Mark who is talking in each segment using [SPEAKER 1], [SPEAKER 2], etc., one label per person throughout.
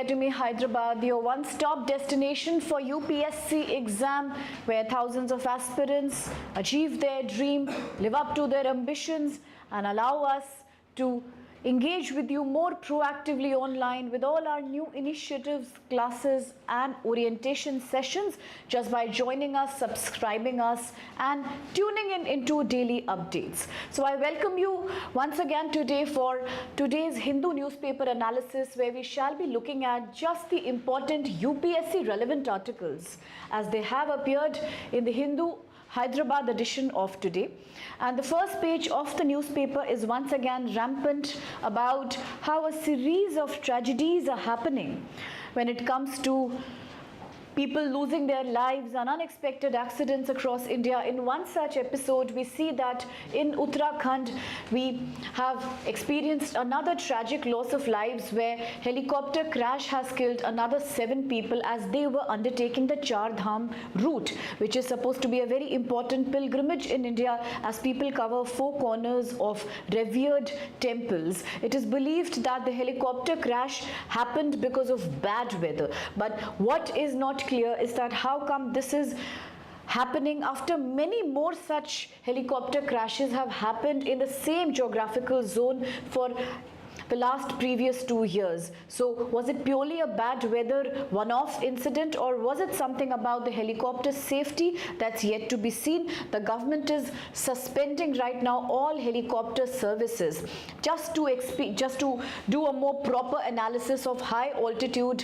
[SPEAKER 1] Academy, Hyderabad, your one-stop destination for UPSC exam, where thousands of aspirants achieve their dream, live up to their ambitions, and allow us to engage with you more proactively online with all our new initiatives, classes and orientation sessions just by joining us, subscribing us and tuning in into daily updates. So I welcome you once again today for today's Hindu newspaper analysis, where we shall be looking at just the important UPSC relevant articles as they have appeared in the Hindu Hyderabad edition of today. And the first page of the newspaper is once again rampant about how a series of tragedies are happening when it comes to people losing their lives and unexpected accidents across India. In one such episode, we see that in Uttarakhand, we have experienced another tragic loss of lives where helicopter crash has killed another 7 people as they were undertaking the Char Dham route, which is supposed to be a very important pilgrimage in India as people cover 4 corners of revered temples. It is believed that the helicopter crash happened because of bad weather. But what is not clear is that how come this is happening after many more such helicopter crashes have happened in the same geographical zone for the last previous 2 years. So was it purely a bad weather one-off incident, or was it something about the helicopter safety? That's yet to be seen. The government is suspending right now all helicopter services just to do a more proper analysis of high altitude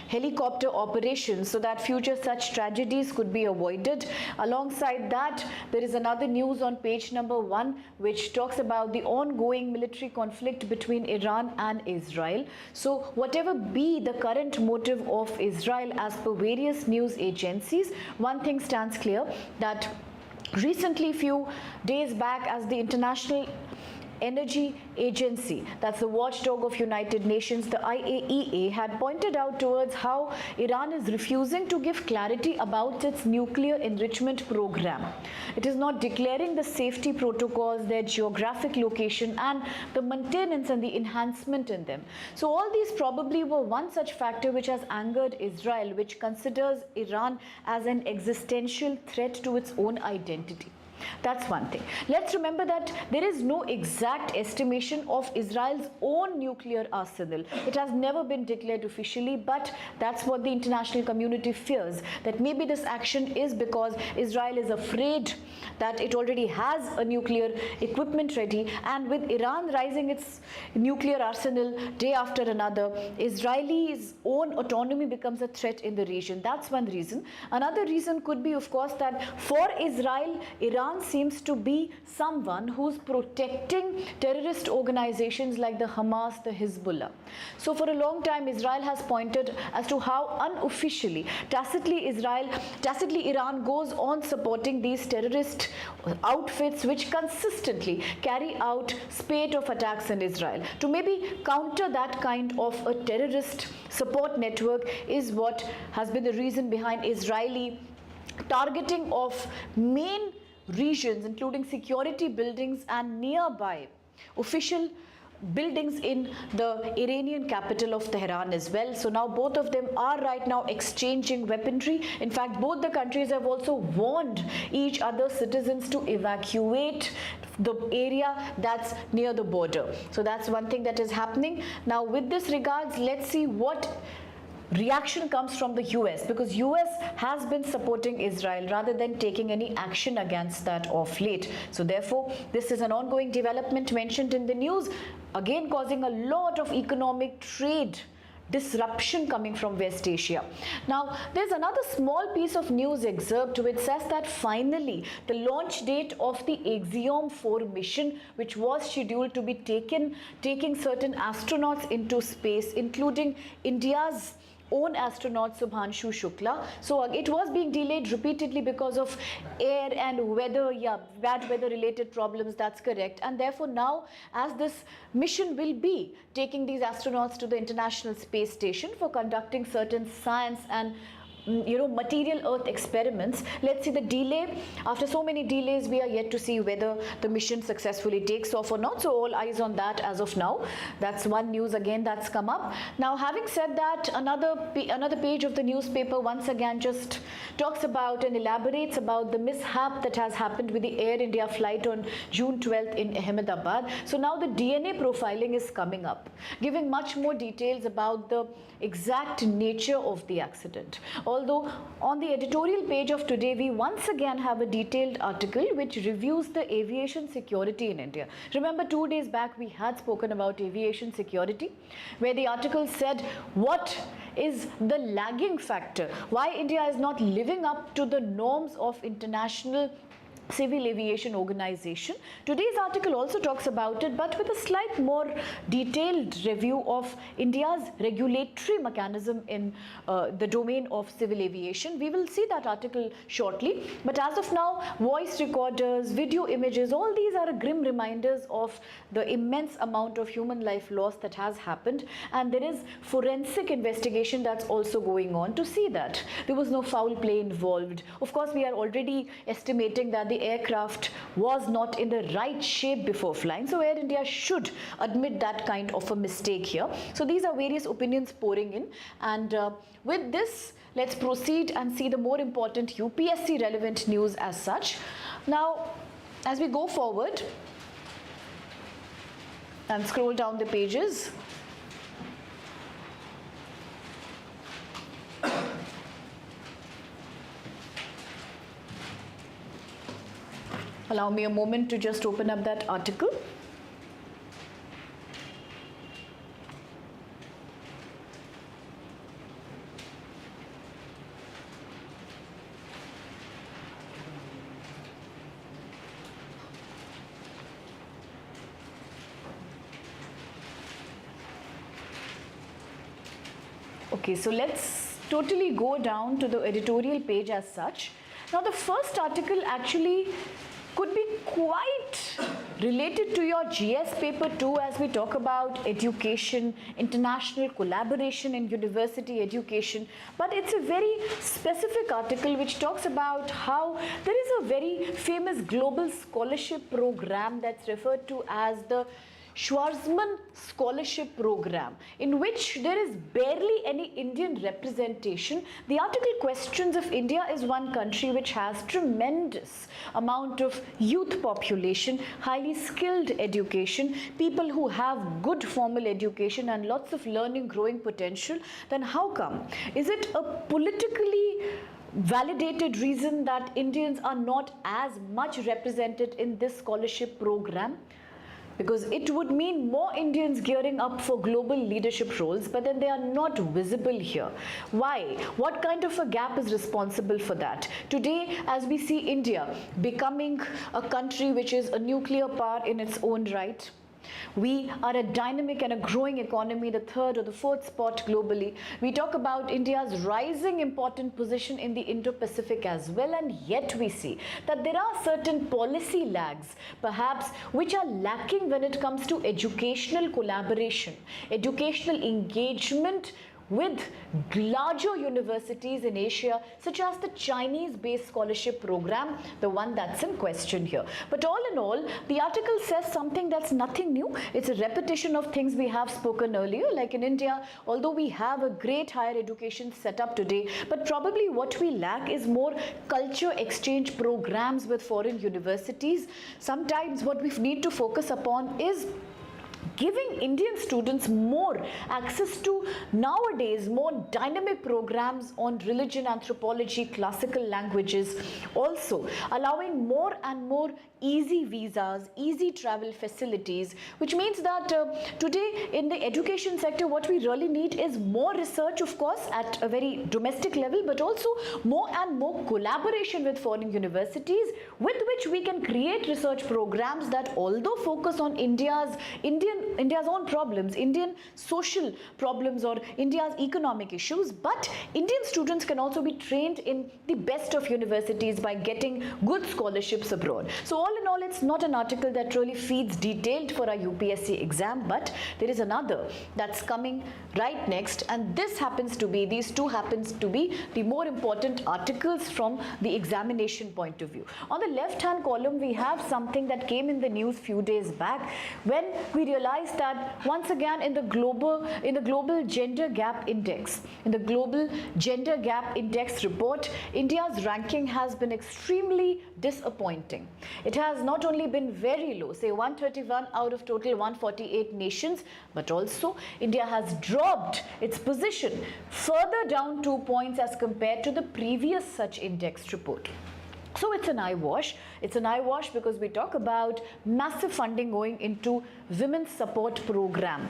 [SPEAKER 1] helicopter operations so that future such tragedies could be avoided. Alongside that, there is another news on page number 1 which talks about the ongoing military conflict between Iran and Israel. So whatever be the current motive of Israel as per various news agencies, one thing stands clear, that recently, few days back, as the International Energy Agency, that's the watchdog of United Nations, the IAEA, had pointed out towards how Iran is refusing to give clarity about its nuclear enrichment program. It is not declaring the safety protocols, their geographic location and the maintenance and the enhancement in them. So all these probably were one such factor which has angered Israel, which considers Iran as an existential threat to its own identity. That's one thing. Let's remember that there is no exact estimation of Israel's own nuclear arsenal. It has never been declared officially, but that's what the international community fears, that maybe this action is because Israel is afraid that it already has a nuclear equipment ready, and with Iran rising its nuclear arsenal day after another, Israel's own autonomy becomes a threat in the region. That's one reason. Another reason could be, of course, that for Israel, Iran seems to be someone who's protecting terrorist organizations like the Hamas, the Hezbollah. So for a long time, Israel has pointed as to how unofficially, tacitly Iran goes on supporting these terrorist outfits which consistently carry out spate of attacks in Israel. To maybe counter that kind of a terrorist support network is what has been the reason behind Israeli targeting of main regions, including security buildings and nearby official buildings in the Iranian capital of Tehran as well. So now both of them are right now exchanging weaponry. In fact, both the countries have also warned each other's citizens to evacuate the area that's near the border. So that's one thing that is happening. Now with this regards, let's see what reaction comes from the US, because US has been supporting Israel rather than taking any action against that of late. So therefore, this is an ongoing development mentioned in the news, again causing a lot of economic trade disruption coming from West Asia. Now, there's another small piece of news excerpt which says that finally the launch date of the Axiom 4 mission, which was scheduled to be taking certain astronauts into space, including India's own astronaut Subhanshu Shukla. So it was being delayed repeatedly because of air and weather, bad weather related problems, that's correct. And therefore now, as this mission will be taking these astronauts to the International Space Station for conducting certain science and material earth experiments. Let's see the delay. After so many delays, we are yet to see whether the mission successfully takes off or not, so all eyes on that as of now. That's one news again that's come up. Now, having said that, another page of the newspaper once again just talks about and elaborates about the mishap that has happened with the Air India flight on June 12th in Ahmedabad. So now the DNA profiling is coming up, giving much more details about the exact nature of the accident. Although on the editorial page of today, we once again have a detailed article which reviews the aviation security in India. Remember, 2 days back we had spoken about aviation security, where the article said what is the lagging factor, why India is not living up to the norms of international Civil Aviation Organization. Today's article also talks about it, but with a slight more detailed review of India's regulatory mechanism in the domain of civil aviation. We will see that article shortly, but as of now, voice recorders, video images, all these are grim reminders of the immense amount of human life loss that has happened, and there is forensic investigation that's also going on to see that there was no foul play involved. Of course, we are already estimating that the aircraft was not in the right shape before flying, so Air India should admit that kind of a mistake here. So these are various opinions pouring in, and with this, let's proceed and see the more important UPSC relevant news as such. Now, as we go forward and scroll down the pages, allow me a moment to just open up that article. Okay, so let's totally go down to the editorial page as such. Now, the first article actually could be quite related to your GS paper too, as we talk about education, international collaboration in university education, but it's a very specific article which talks about how there is a very famous global scholarship program that's referred to as the Schwarzman Scholarship Program, in which there is barely any Indian representation. The article questions if India is one country which has tremendous amount of youth population, highly skilled education, people who have good formal education and lots of learning growing potential, then how come? Is it a politically validated reason that Indians are not as much represented in this scholarship program? Because it would mean more Indians gearing up for global leadership roles, but then they are not visible here. Why? What kind of a gap is responsible for that? Today, as we see India becoming a country which is a nuclear power in its own right, we are a dynamic and a growing economy, the third or the fourth spot globally. We talk about India's rising important position in the Indo-Pacific as well, and yet we see that there are certain policy lags, perhaps, which are lacking when it comes to educational collaboration, educational engagement with larger universities in Asia, such as the Chinese-based scholarship program, the one that's in question here. But all in all, the article says something that's nothing new. It's a repetition of things we have spoken earlier, like in India, although we have a great higher education setup today, but probably what we lack is more culture exchange programs with foreign universities. Sometimes what we need to focus upon is giving Indian students more access to nowadays more dynamic programs on religion, anthropology, classical languages, also allowing more and more easy visas, easy travel facilities, which means that today in the education sector what we really need is more research, of course, at a very domestic level, but also more and more collaboration with foreign universities, with which we can create research programs that, although focus on Indian India's own problems, Indian social problems or India's economic issues, but Indian students can also be trained in the best of universities by getting good scholarships abroad. So all in all, it's not an article that really feeds detailed for our UPSC exam, but there is another that's coming right next, and these two happens to be the more important articles from the examination point of view. On the left hand column, we have something that came in the news few days back, when we realized that once again in the global gender gap index, report, India's ranking has been extremely disappointing. It has not only been very low, say 131 out of total 148 nations, but also India has dropped its position further down 2 points as compared to the previous such index report. So it's an eyewash. It's an eyewash because we talk about massive funding going into women's support program,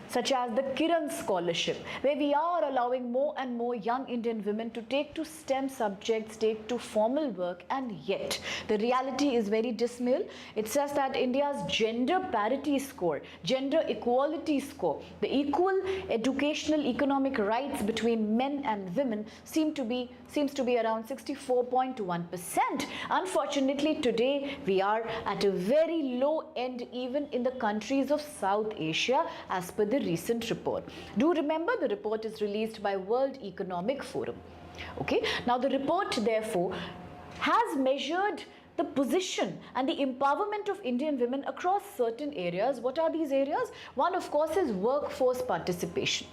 [SPEAKER 1] such as the Kiran Scholarship, where we are allowing more and more young Indian women to take to STEM subjects, take to formal work, and yet the reality is very dismal. It says that India's gender parity score, gender equality score, the equal educational economic rights between men and women seems to be around 64.1%. Unfortunately, today we are at a very low end even in the countries of South Asia as per the recent report. Do remember, the report is released by World Economic Forum. Okay, now the report therefore has measured the position and the empowerment of Indian women across certain areas. What are these areas? One, of course, is workforce participation.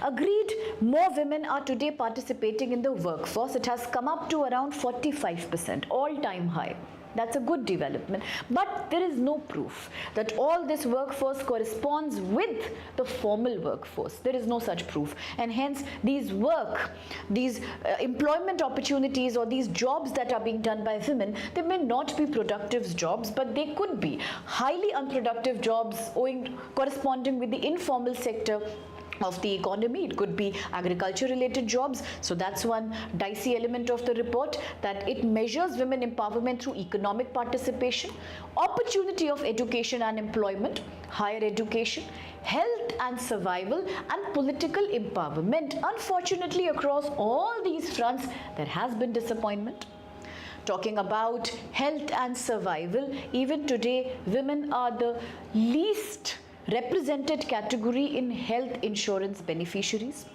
[SPEAKER 1] Agreed, more women are today participating in the workforce. It has come up to around 45%, all-time high. That's a good development, but there is no proof that all this workforce corresponds with the formal workforce. There is no such proof, and hence these employment opportunities or these jobs that are being done by women, they may not be productive jobs, but they could be highly unproductive jobs corresponding with the informal sector of the economy. It could be agriculture related jobs. So that's one dicey element of the report, that it measures women empowerment through economic participation, opportunity of education and employment, higher education, health and survival, and political empowerment. Unfortunately, across all these fronts, there has been disappointment. Talking about health and survival, even today, women are the least represented category in health insurance beneficiaries.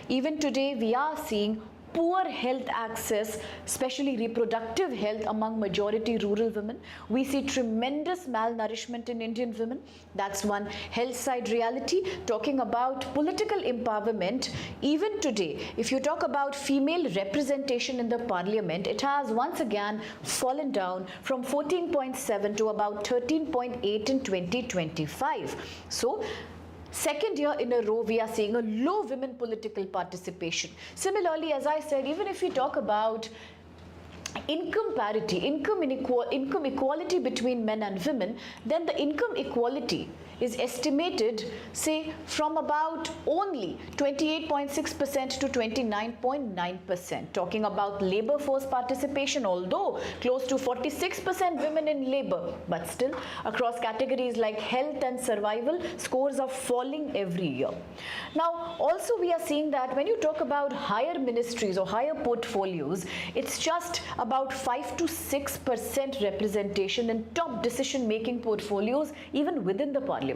[SPEAKER 1] Even today, we are seeing poor health access, especially reproductive health, among majority rural women. We see tremendous malnourishment in Indian women. That's one health side reality. Talking about political empowerment, even today, if you talk about female representation in the parliament, it has once again fallen down from 14.7 to about 13.8 in 2025. So, second year in a row, we are seeing a low women political participation. Similarly, as I said, even if we talk about income parity, income equality between men and women, then the income equality is estimated, say, from about only 28.6% to 29.9%. Talking about labor force participation, although close to 46% women in labor, but still across categories like health and survival, scores are falling every year. Now, also we are seeing that when you talk about higher ministries or higher portfolios, it's just about 5 to 6% representation in top decision-making portfolios, even within the parliament.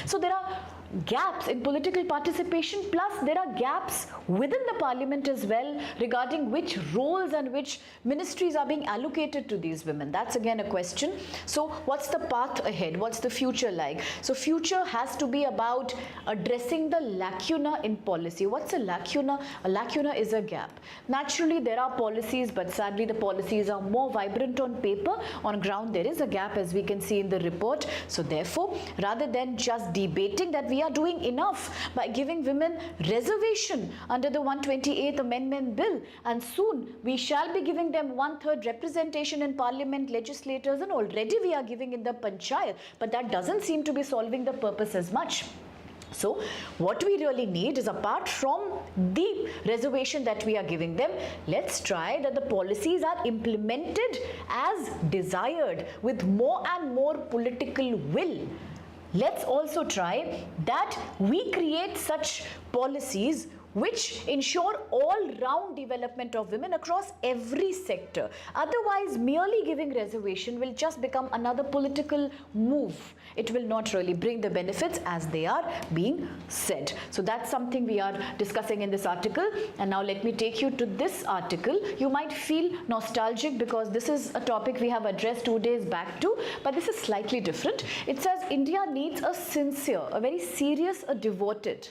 [SPEAKER 1] So there are gaps in political participation, plus there are gaps within the parliament as well regarding which roles and which ministries are being allocated to these women. That's again a question. So what's the path ahead? What's the future like? So future has to be about addressing the lacuna in policy. What's a lacuna? A lacuna is a gap. Naturally, there are policies, but sadly the policies are more vibrant on paper. On ground, there is a gap, as we can see in the report. So therefore, rather than just debating that we are doing enough by giving women reservation under the 128th Amendment Bill, and soon we shall be giving them 1/3 representation in parliament, legislators, and already we are giving in the panchayat, but that doesn't seem to be solving the purpose as much. So what we really need is, apart from the reservation that we are giving them, let's try that the policies are implemented as desired with more and more political will. let's also try that we create such policies which ensure all-round development of women across every sector. Otherwise, merely giving reservation will just become another political move. It will not really bring the benefits as they are being said. So that's something we are discussing in this article. And now let me take you to this article. You might feel nostalgic because this is a topic we have addressed 2 days back too, but this is slightly different. It says India needs a sincere, a very serious, a devoted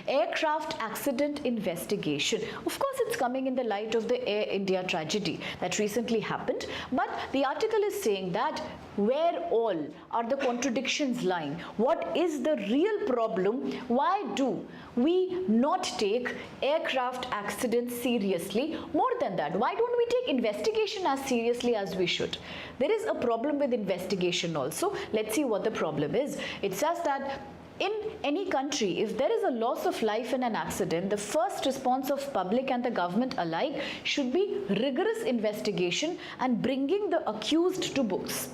[SPEAKER 1] aircraft accident investigation. Of course, it's coming in the light of the Air India tragedy that recently happened, but the article is saying that where all are the contradictions lying? What is the real problem? Why do we not take aircraft accidents seriously? More than that, why don't we take investigation as seriously as we should? There is a problem with investigation also. Let's see what the problem is. It says that in any country, if there is a loss of life in an accident, the first response of public and the government alike should be rigorous investigation and bringing the accused to books,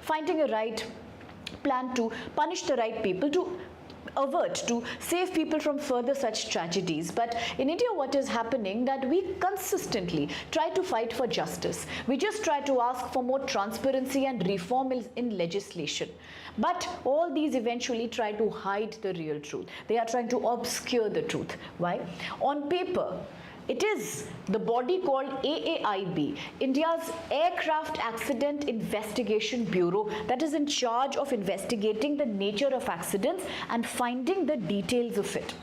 [SPEAKER 1] finding a right plan to punish the right people, to avert, to save people from further such tragedies. But in India, what is happening that we consistently try to fight for justice. We just try to ask for more transparency and reform in legislation. But all these eventually try to hide the real truth. They are trying to obscure the truth. Why? On paper, it is the body called AAIB, India's Aircraft Accident Investigation Bureau, that is in charge of investigating the nature of accidents and finding the details of it.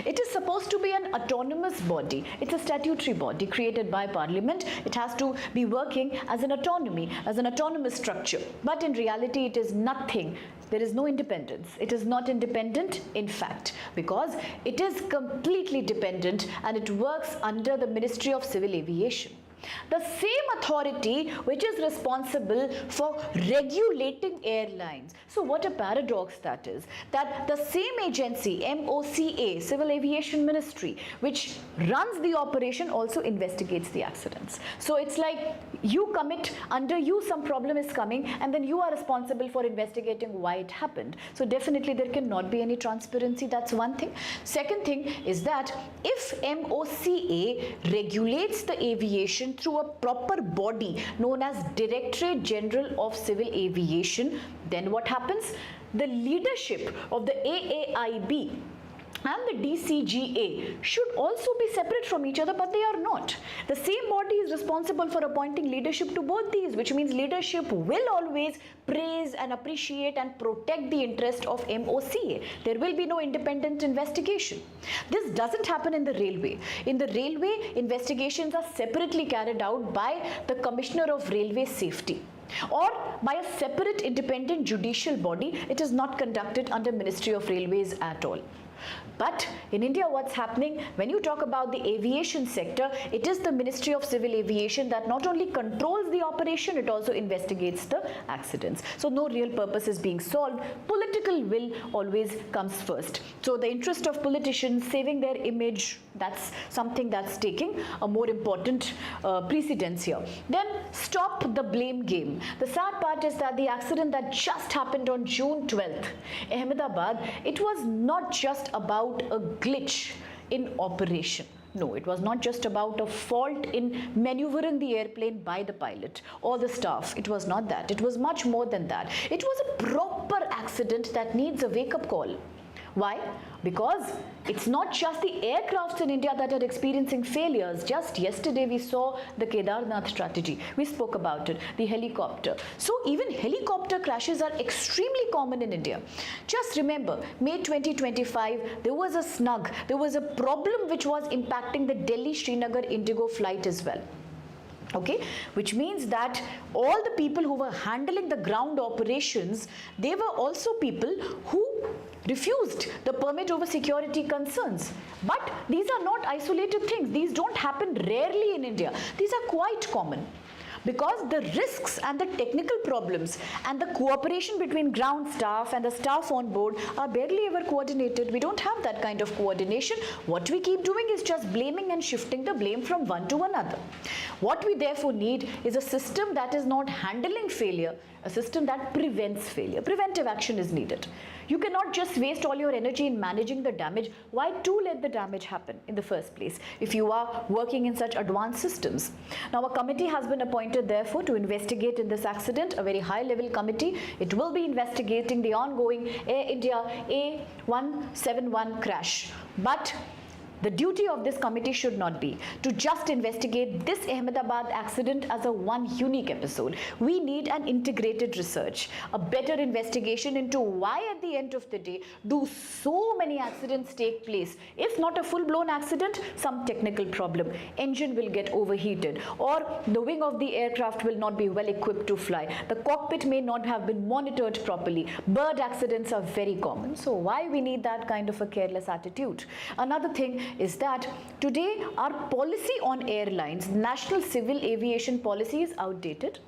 [SPEAKER 1] It is supposed to be an autonomous body. It's a statutory body created by Parliament. It has to be working as an autonomy, as an autonomous structure. But in reality, it is nothing. There is no independence. It is not independent, in fact, because it is completely dependent and it works under the Ministry of Civil Aviation. The same authority which is responsible for regulating airlines. So what a paradox that is, that the same agency, MOCA, Civil Aviation Ministry, which runs the operation, also investigates the accidents. So it's like you commit, under you some problem is coming, and then you are responsible for investigating why it happened. So definitely there cannot be any transparency. That's one thing. Second thing is that if MOCA regulates the aviation through a proper body known as Directorate General of Civil Aviation, then what happens? The leadership of the AAIB and the DCGA should also be separate from each other, but they are not. The same body is responsible for appointing leadership to both these, which means leadership will always praise and appreciate and protect the interest of MOCA. There will be no independent investigation. This doesn't happen in the railway. In the railway, investigations are separately carried out by the Commissioner of Railway Safety or by a separate independent judicial body. It is not conducted under Ministry of Railways at all. But in India, what's happening, when you talk about the aviation sector, it is the Ministry of Civil Aviation that not only controls the operation, it also investigates the accidents. So no real purpose is being solved. Political will always comes first. So the interest of politicians saving their image, that's something that's taking a more important precedence here. Then stop the blame game. The sad part is that the accident that just happened on June 12th, Ahmedabad, it was not just about a glitch in operation. No, it was not just about a fault in maneuvering the airplane by the pilot or the staff. It was not that. It was much more than that. It was a proper accident that needs a wake-up call. Why? Because it's not just the aircrafts in India that are experiencing failures. Just yesterday we saw the Kedarnath tragedy. We spoke about it, the helicopter. So even helicopter crashes are extremely common in India. Just remember, May 2025, there was a snug, there was a problem which was impacting the Delhi-Srinagar Indigo flight as well. Okay, which means that all the people who were handling the ground operations, they were also people who refused the permit over security concerns. But these are not isolated things. These don't happen rarely in India. These are quite common, because the risks and the technical problems and the cooperation between ground staff and the staff on board are barely ever coordinated. We don't have that kind of coordination. What we keep doing is just blaming and shifting the blame from one to another. What we therefore need is a system that is not handling failure a system that prevents failure. Preventive action is needed. You cannot just waste all your energy in managing the damage. Why to let the damage happen in the first place if you are working in such advanced systems? Now a committee has been appointed therefore to investigate in this accident, a very high level committee. It will be investigating the ongoing Air India A171 crash. But the duty of this committee should not be to just investigate this Ahmedabad accident as a one unique episode. We need an integrated research, a better investigation into why at the end of the day do so many accidents take place. If not a full-blown accident, some technical problem. Engine will get overheated, or the wing of the aircraft will not be well equipped to fly. The cockpit may not have been monitored properly. Bird accidents are very common. So why we need that kind of a careless attitude? Another thing is that today our policy on airlines, national civil aviation policy, is outdated.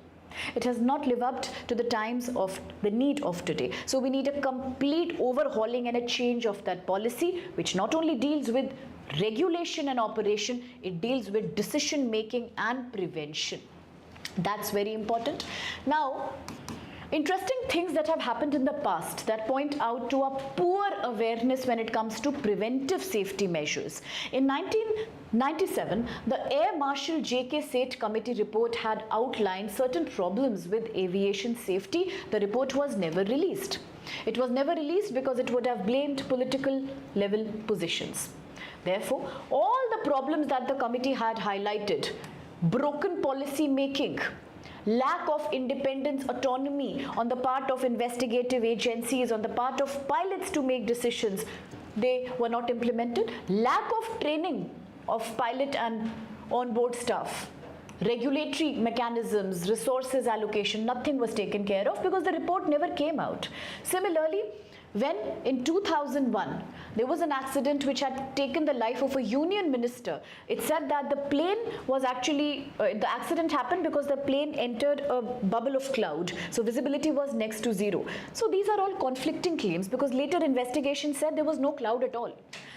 [SPEAKER 1] It has not lived up to the times of the need of today. So we need a complete overhauling and a change of that policy, which not only deals with regulation and operation, it deals with decision making and prevention. That's very important. Now, interesting things that have happened in the past that point out to a poor awareness when it comes to preventive safety measures. In 1997, the Air Marshal J.K. Seth Committee report had outlined certain problems with aviation safety. The report was never released. It was never released because it would have blamed political level positions. Therefore, all the problems that the committee had highlighted, broken policy making, lack of independence, autonomy on the part of investigative agencies, on the part of pilots to make decisions, they were not implemented. Lack of training of pilot and onboard staff, regulatory mechanisms, resources allocation, nothing was taken care of because the report never came out. Similarly, when in 2001 there was an accident which had taken the life of a union minister, it said that the plane was actually, the accident happened because the plane entered a bubble of cloud, so visibility was next to zero. So these are all conflicting claims because later investigation said there was no cloud at all.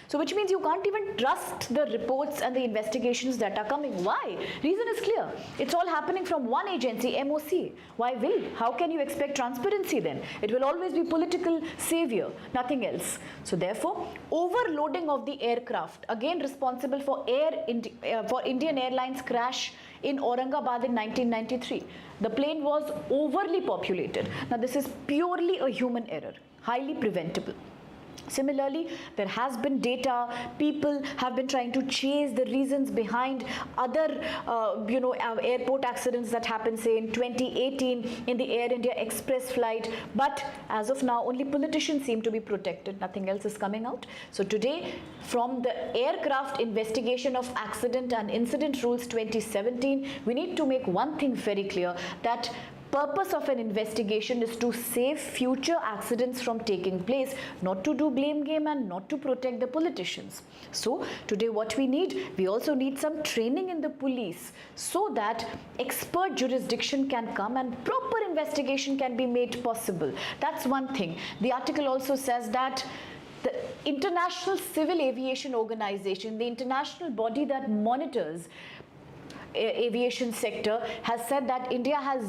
[SPEAKER 1] So which means you can't even trust the reports and the investigations that are coming. Why? Reason is clear. It's all happening from one agency, MOC. Why will? How can you expect transparency then? It will always be political savior, nothing else. So therefore, overloading of the aircraft, again responsible for Indian Airlines crash in Aurangabad in 1993. The plane was overly populated. Now this is purely a human error, highly preventable. Similarly, there has been data, people have been trying to chase the reasons behind other airport accidents that happened, say in 2018 in the Air India Express flight, but as of now only politicians seem to be protected, nothing else is coming out. So today, from the Aircraft Investigation of Accident and Incident Rules 2017, we need to make one thing very clear, that purpose of an investigation is to save future accidents from taking place, not to do blame game and not to protect the politicians. So today what we need, we also need some training in the police so that expert jurisdiction can come and proper investigation can be made possible. That's one thing. The article also says that the International Civil Aviation Organization, the international body that monitors aviation sector, has said that India has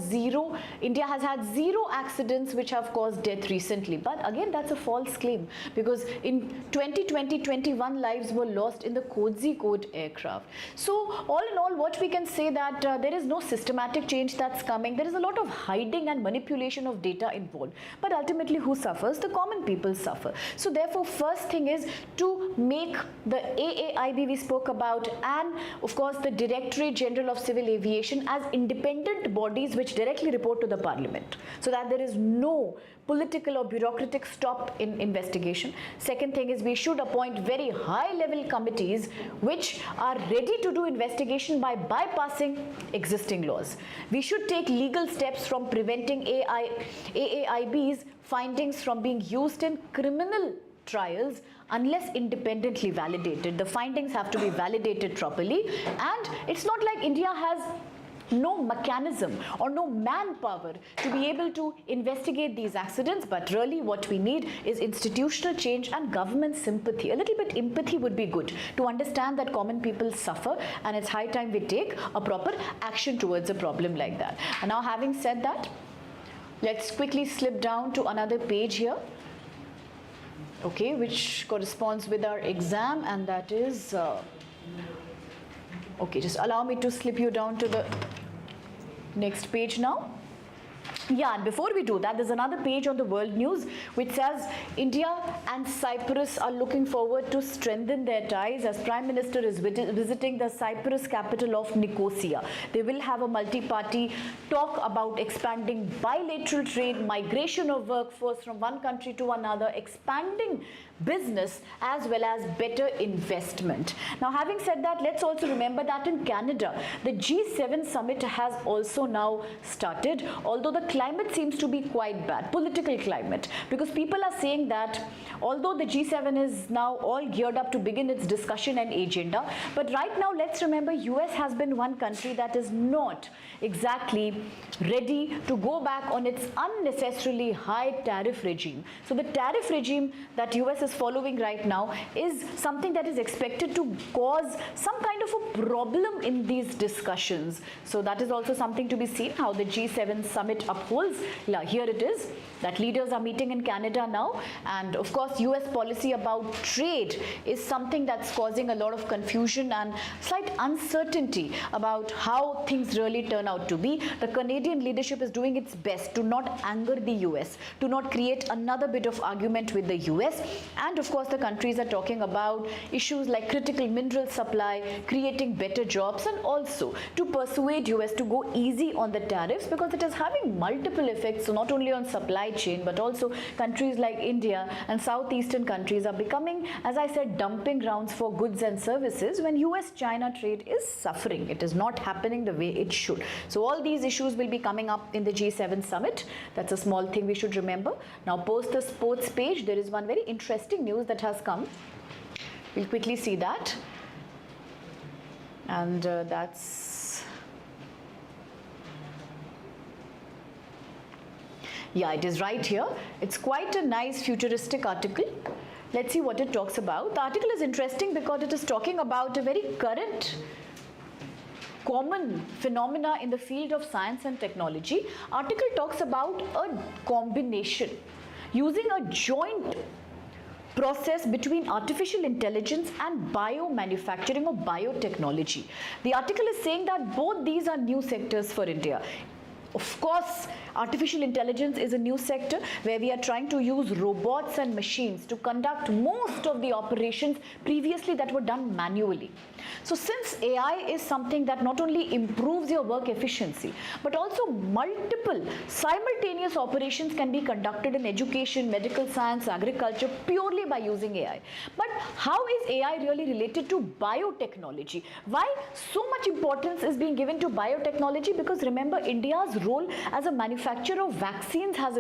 [SPEAKER 1] had zero accidents which have caused death recently. But again, that's a false claim because in 2020, 21 lives were lost in the Kozhikode aircraft. So all in all, what we can say that there is no systematic change that's coming. There is a lot of hiding and manipulation of data involved. But ultimately, who suffers? The common people suffer. So therefore, first thing is to make the AAIB we spoke about and of course the Directorate General of Civil Aviation as independent bodies which directly report to the Parliament, so that there is no political or bureaucratic stop in investigation. Second thing is we should appoint very high level committees which are ready to do investigation by bypassing existing laws. We should take legal steps from preventing AAIB's findings from being used in criminal trials unless independently validated. The findings have to be validated properly, and it's not like India has no mechanism or no manpower to be able to investigate these accidents, but really what we need is institutional change and government sympathy. A little bit empathy would be good to understand that common people suffer, and it's high time we take a proper action towards a problem like that. And now, having said that, Let's quickly slip down to another page here, okay, which corresponds with our exam, and that is, okay, just allow me to slip you down to the next page now. Yeah, and before we do that, there's another page on the world news which says India and Cyprus are looking forward to strengthen their ties as Prime Minister is visiting the Cyprus capital of Nicosia. They will have a multi-party talk about expanding bilateral trade, migration of workforce from one country to another, expanding business as well as better investment. Now, having said that, let's also remember that in Canada, the G7 summit has also now started, although the climate seems to be quite bad, political climate, because people are saying that although the G7 is now all geared up to begin its discussion and agenda, but right now let's remember US has been one country that is not exactly ready to go back on its unnecessarily high tariff regime. So the tariff regime that US is following right now is something that is expected to cause some kind of a problem in these discussions. So that is also something to be seen, how the G7 summit upholds. Here it is, that leaders are meeting in Canada now, and of course US policy about trade is something that's causing a lot of confusion and slight uncertainty about how things really turn out to be. The Canadian leadership is doing its best to not anger the US, to not create another bit of argument with the US, and of course the countries are talking about issues like critical mineral supply, creating better jobs, and also to persuade US to go easy on the tariffs because it is having multiple effects, so not only on supply chain but also countries like India and southeastern countries are becoming, as I said, dumping grounds for goods and services when US-China trade is suffering. It is not happening the way it should. So all these issues will be coming up in the G7 summit. That's a small thing we should remember. Now, post the sports page, there is one very interesting news that has come. We'll quickly see that. And that's, yeah, it is right here. It's quite a nice futuristic article. Let's see what it talks about. The article is interesting because it is talking about a very current common phenomena in the field of science and technology. Article talks about a combination using a joint process between artificial intelligence and biomanufacturing or biotechnology. The article is saying that both these are new sectors for India. Of course, artificial intelligence is a new sector where we are trying to use robots and machines to conduct most of the operations previously that were done manually. So since AI is something that not only improves your work efficiency, but also multiple simultaneous operations can be conducted in education, medical science, agriculture purely by using AI. But how is AI really related to biotechnology? Why so much importance is being given to biotechnology? Because remember, India's role as a manufacturer of vaccines has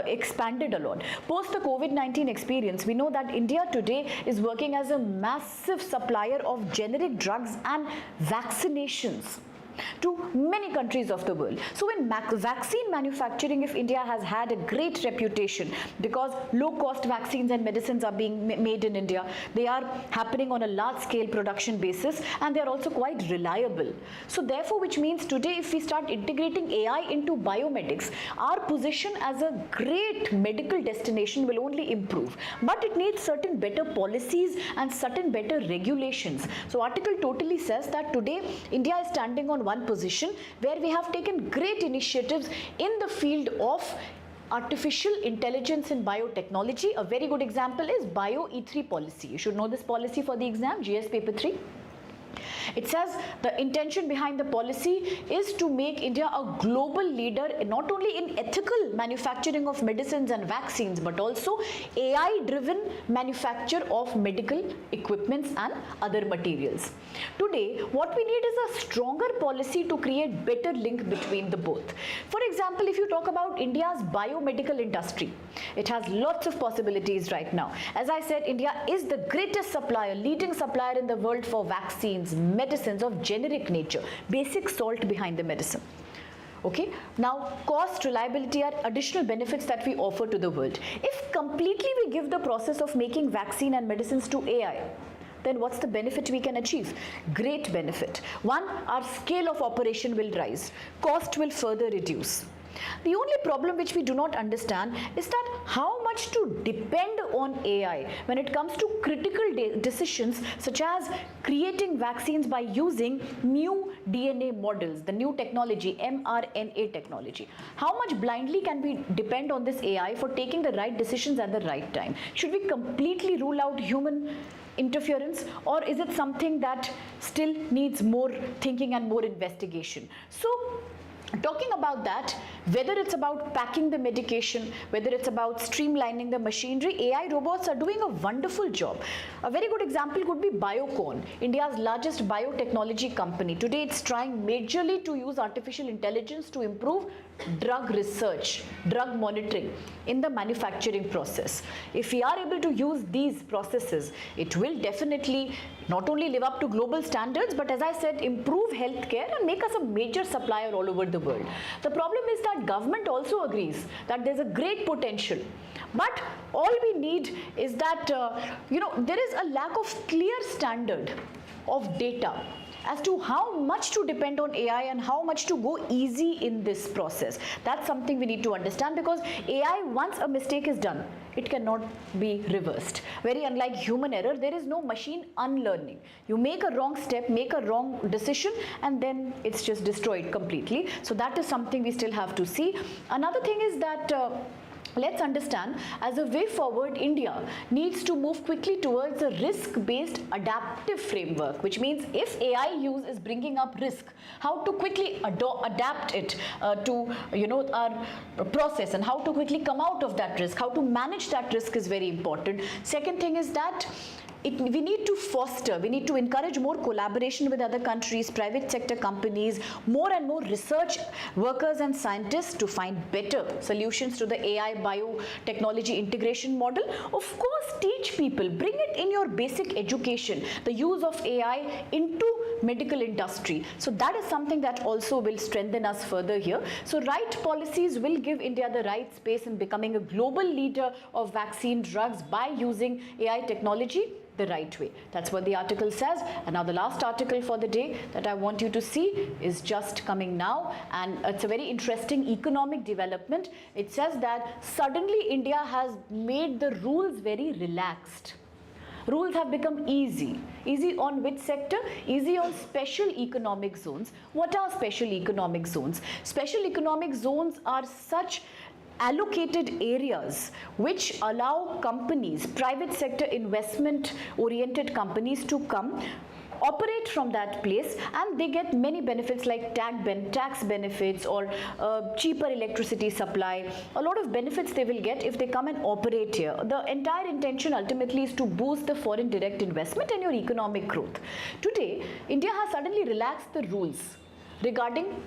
[SPEAKER 1] expanded a lot. Post the COVID-19 experience, we know that India today is working as a massive supplier of generic drugs and vaccinations to many countries of the world. So in vaccine manufacturing, if India has had a great reputation because low-cost vaccines and medicines are being made in India, they are happening on a large-scale production basis and they are also quite reliable. So therefore, which means today if we start integrating AI into biomedics, our position as a great medical destination will only improve. But it needs certain better policies and certain better regulations. So article totally says that today India is standing on one position where we have taken great initiatives in the field of artificial intelligence and biotechnology. A very good example is Bio E3 policy. You should know this policy for the exam, GS paper 3. It says the intention behind the policy is to make India a global leader not only in ethical manufacturing of medicines and vaccines but also AI-driven manufacture of medical equipments and other materials. Today, what we need is a stronger policy to create better link between the both. For example, if you talk about India's biomedical industry, it has lots of possibilities right now. As I said, India is the greatest supplier, leading supplier in the world for vaccines, medicines of generic nature, basic salt behind the medicine. Okay, now cost, reliability are additional benefits that we offer to the world. If completely we give the process of making vaccine and medicines to AI, then what's the benefit we can achieve? Great benefit. One, our scale of operation will rise, cost will further reduce. The only problem which we do not understand is that how much to depend on AI when it comes to critical decisions such as creating vaccines by using new DNA models, the new technology, mRNA technology. How much blindly can we depend on this AI for taking the right decisions at the right time? Should we completely rule out human interference, or is it something that still needs more thinking and more investigation? So talking about that, whether it's about packing the medication, whether it's about streamlining the machinery, AI robots are doing a wonderful job. A very good example could be Biocon, India's largest biotechnology company. Today it's trying majorly to use artificial intelligence to improve drug research, drug monitoring in the manufacturing process. If we are able to use these processes, it will definitely not only live up to global standards, but as I said, improve healthcare and make us a major supplier all over the world. The problem is that government also agrees that there's a great potential. But all we need is that, there is a lack of clear standard of data as to how much to depend on AI and how much to go easy in this process. That's something we need to understand, because AI, once a mistake is done, it cannot be reversed. Very unlike human error, there is no machine unlearning. You make a wrong step, make a wrong decision, and then it's just destroyed completely. So that is something we still have to see. Another thing is that let's understand, as a way forward, India needs to move quickly towards a risk-based adaptive framework, which means if AI use is bringing up risk, how to quickly adapt it to our process, and how to quickly come out of that risk, how to manage that risk is very important. Second thing is that we need to encourage more collaboration with other countries, private sector companies, more and more research workers and scientists to find better solutions to the AI biotechnology integration model. Of course, teach people, bring it in your basic education, the use of AI into medical industry. So that is something that also will strengthen us further here. So right policies will give India the right space in becoming a global leader of vaccine drugs by using AI technology the right way. That's what the article says. And now the last article for the day that I want you to see is just coming now, and it's a very interesting economic development. It says that suddenly India has made the rules very relaxed. Rules have become easy. Easy on which sector? Easy on special economic zones. What are special economic zones? Special economic zones are such allocated areas which allow companies, private sector investment oriented companies, to come, operate from that place, and they get many benefits like tax benefits or cheaper electricity supply. A lot of benefits they will get if they come and operate here. The entire intention ultimately is to boost the foreign direct investment and your economic growth. Today, India has suddenly relaxed the rules regarding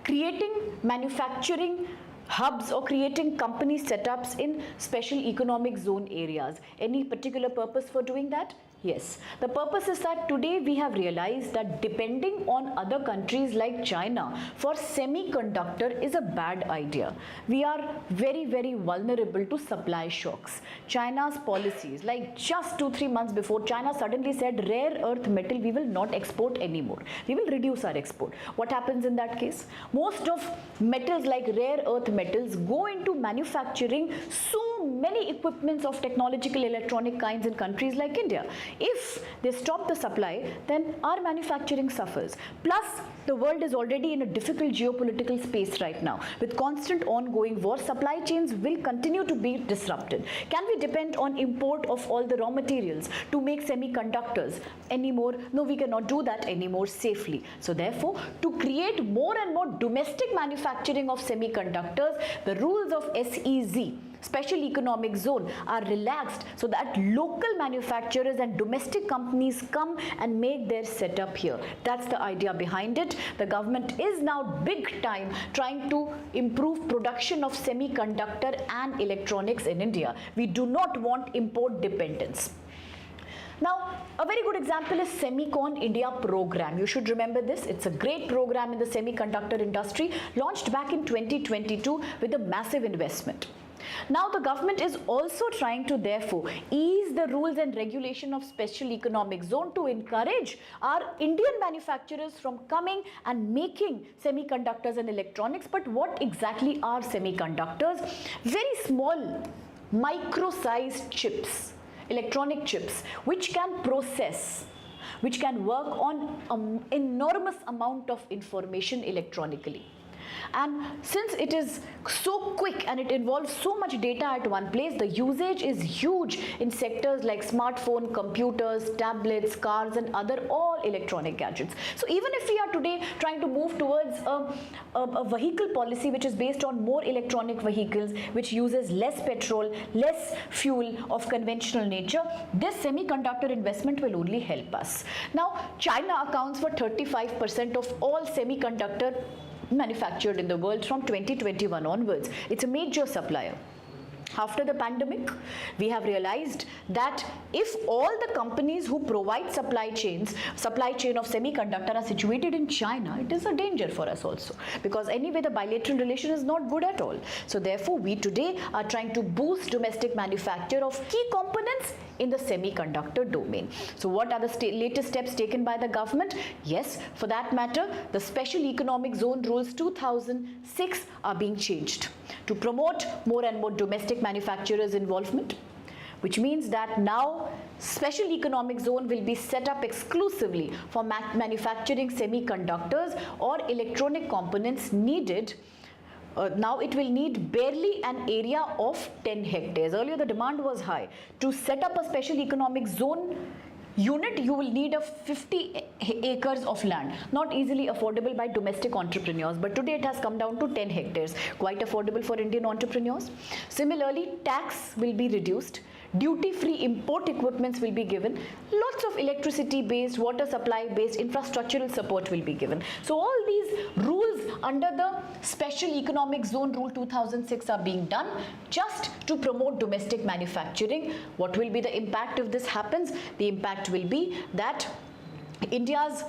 [SPEAKER 1] creating manufacturing hubs or creating company setups in special economic zone areas. Any particular purpose for doing that? Yes. The purpose is that today we have realized that depending on other countries like China for semiconductor is a bad idea. We are very, very vulnerable to supply shocks. China's policies, like just 2-3 months before, China suddenly said rare earth metal we will not export anymore. We will reduce our export. What happens in that case? Most of metals like rare earth metals go into manufacturing so many equipments of technological electronic kinds in countries like India. If they stop the supply, then our manufacturing suffers. Plus, the world is already in a difficult geopolitical space right now. With constant ongoing war, supply chains will continue to be disrupted. Can we depend on import of all the raw materials to make semiconductors anymore? No, we cannot do that anymore safely. So therefore, to create more and more domestic manufacturing of semiconductors, the rules of SEZ, Special Economic Zone, are relaxed so that local manufacturers and domestic companies come and make their setup here. That's the idea behind it. The government is now big time trying to improve production of semiconductor and electronics in India. We do not want import dependence. Now, a very good example is Semicon India program. You should remember this. It's a great program in the semiconductor industry, launched back in 2022 with a massive investment. Now the government is also trying to therefore ease the rules and regulation of special economic zone to encourage our Indian manufacturers from coming and making semiconductors and electronics. But what exactly are semiconductors? Very small, micro-sized chips, electronic chips, which can process, which can work on an enormous amount of information electronically. And since it is so quick and it involves so much data at one place, the usage is huge in sectors like smartphone, computers, tablets, cars and other all electronic gadgets. So even if we are today trying to move towards a vehicle policy which is based on more electronic vehicles, which uses less petrol, less fuel of conventional nature, this semiconductor investment will only help us. Now, China accounts for 35% of all semiconductor manufactured in the world from 2021 onwards. It's a major supplier. After the pandemic, we have realized that if all the companies who provide supply chain of semiconductor are situated in China, it is a danger for us also, because anyway the bilateral relation is not good at all. So therefore we today are trying to boost domestic manufacture of key components in the semiconductor domain. So what are the latest steps taken by the government? Yes, for that matter, the Special Economic Zone Rules 2006 are being changed to promote more and more domestic manufacturers' involvement, which means that now Special Economic Zone will be set up exclusively for manufacturing semiconductors or electronic components needed. Now it will need barely an area of 10 hectares. Earlier the demand was high. To set up a Special Economic Zone unit, you will need a 50 acres of land, not easily affordable by domestic entrepreneurs, but today it has come down to 10 hectares, quite affordable for Indian entrepreneurs. Similarly, tax will be reduced, duty-free import equipments will be given, lots of electricity-based, water supply-based infrastructural support will be given. So all these rules under the Special Economic Zone Rule 2006 are being done just to promote domestic manufacturing. What will be the impact if this happens? The impact will be that India's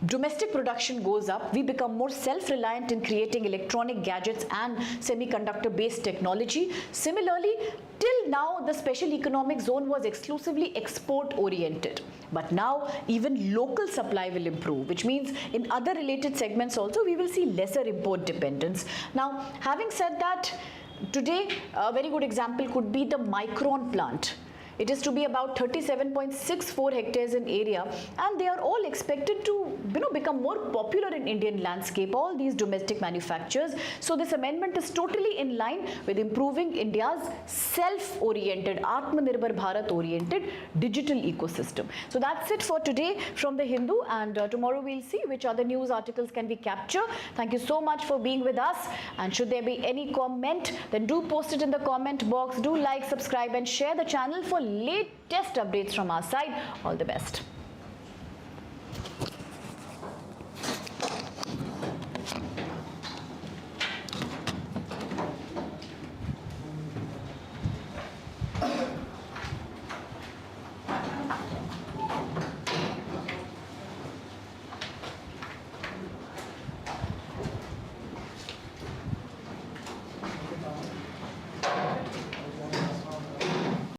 [SPEAKER 1] domestic production goes up, we become more self-reliant in creating electronic gadgets and semiconductor-based technology. Similarly, till now the Special Economic Zone was exclusively export-oriented, but now even local supply will improve, which means in other related segments also we will see lesser import dependence. Now, having said that, today a very good example could be the Micron plant. It is to be about 37.64 hectares in area, and they are all expected to become more popular in Indian landscape, all these domestic manufacturers. So this amendment is totally in line with improving India's self-oriented, Atmanirbhar Bharat oriented digital ecosystem. So that's it for today from the Hindu, and tomorrow we'll see which other news articles can we capture. Thank you so much for being with us, and should there be any comment, then do post it in the comment box. Do like, subscribe and share the channel for latest updates from our side. All the best.